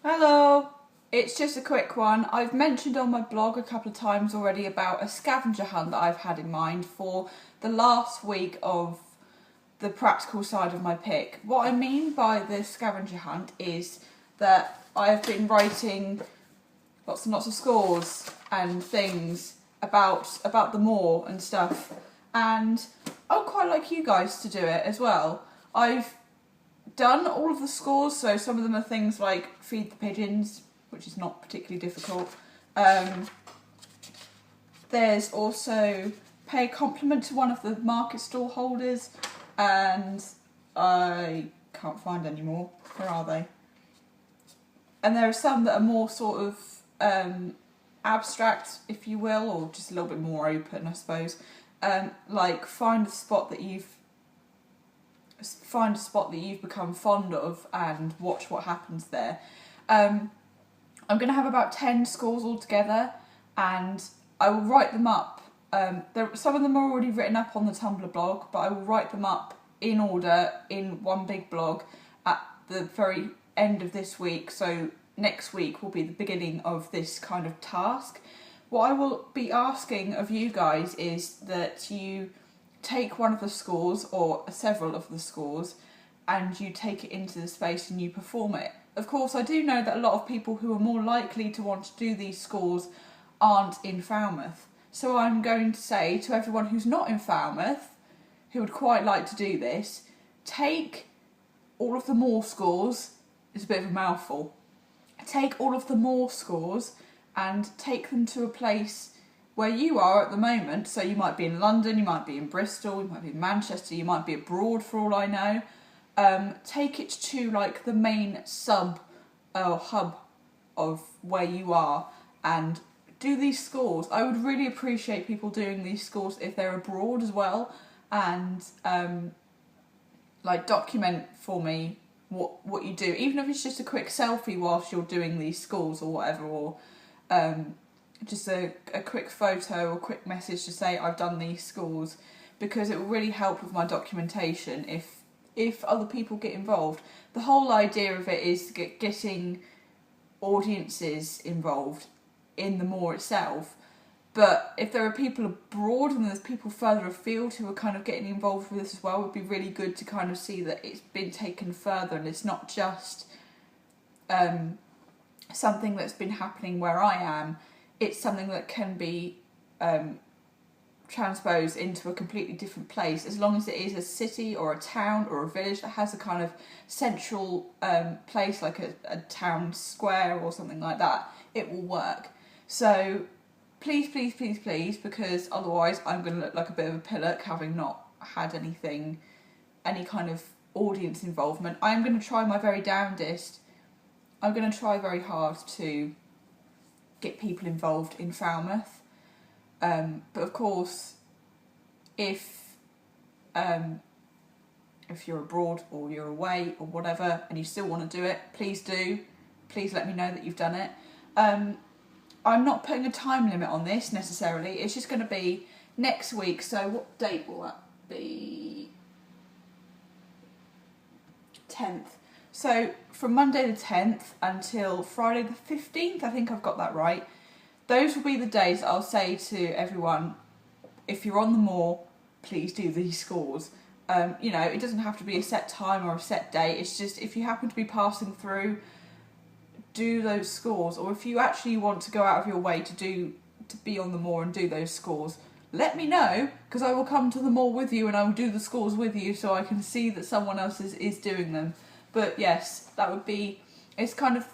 Hello, it's just a quick one. I've mentioned on my blog a couple of times already about a scavenger hunt that I've had in mind for the last week of the practical side of my pick. What I mean by the scavenger hunt is that I have been writing lots and lots of scores and things about the moor and stuff, and I would quite like you guys to do it as well. I've done all of the scores, so some of them are things like feed the pigeons, which is not particularly difficult. There's also pay a compliment to one of the market stall holders, and I can't find any more. Where are they? And there are some that are more sort of abstract, if you will, or just a little bit more open, I suppose. Like find a spot that you've become fond of and watch what happens there. I'm going to have about 10 scores altogether, and I will write them up. Some of them are already written up on the Tumblr blog, but I will write them up in order in one big blog at the very end of this week. So next week will be the beginning of this kind of task. What I will be asking of you guys is that you take one of the scores or several of the scores and you take it into the space and you perform it. Of course, I do know that a lot of people who are more likely to want to do these scores aren't in Falmouth. So I'm going to say to everyone who's not in Falmouth, who would quite like to do this, take all of the more scores. It's a bit of a mouthful. Take all of the more scores and take them to a place where you are at the moment. So you might be in London, you might be in Bristol, you might be in Manchester, you might be abroad for all I know. Take it to like the main hub of where you are and do these scores. I would really appreciate people doing these scores if they're abroad as well, and like document for me what you do, even if it's just a quick selfie whilst you're doing these scores or whatever, or just a quick photo or quick message to say I've done these scores, because it will really help with my documentation if other people get involved. The whole idea of it is getting audiences involved in the moor itself, but if there are people abroad and there's people further afield who are kind of getting involved with this as well, it would be really good to kind of see that it's been taken further and it's not just something that's been happening where I am. It's something that can be transposed into a completely different place, as long as it is a city or a town or a village that has a kind of central place, like a town square or something like that. It will work. So please, please, please, please, because otherwise I'm going to look like a bit of a pillock having not had any kind of audience involvement. I'm going to try my very damnedest. I'm going to try very hard to get people involved in Falmouth. But of course, if you're abroad or you're away or whatever and you still want to do it, please do. Please let me know that you've done it. I'm not putting a time limit on this necessarily. It's just going to be next week. So what date will that be? 10th. So from Monday the 10th until Friday the 15th, I think I've got that right. Those will be the days that I'll say to everyone, if you're on the moor, please do these scores. It doesn't have to be a set time or a set date. It's just if you happen to be passing through, do those scores. Or if you actually want to go out of your way to be on the moor and do those scores, let me know, because I will come to the moor with you and I will do the scores with you so I can see that someone else is doing them. But yes, that would be, it's kind of,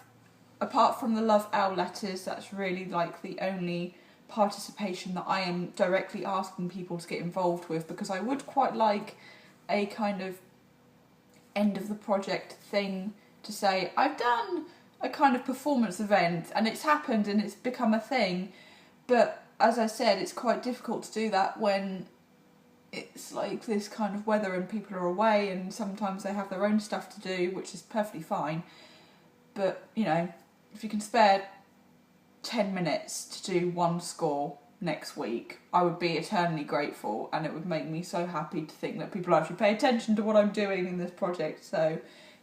apart from the love owl letters, that's really like the only participation that I am directly asking people to get involved with, because I would quite like a kind of end of the project thing to say, I've done a kind of performance event and it's happened and it's become a thing. But as I said, it's quite difficult to do that when it's like this kind of weather and people are away and sometimes they have their own stuff to do, which is perfectly fine. But, if you can spare 10 minutes to do one score next week, I would be eternally grateful, and it would make me so happy to think that people actually pay attention to what I'm doing in this project. So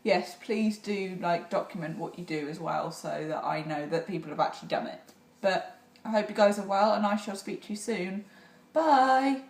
yes, please do like document what you do as well, so that I know that people have actually done it. But I hope you guys are well, and I shall speak to you soon. Bye.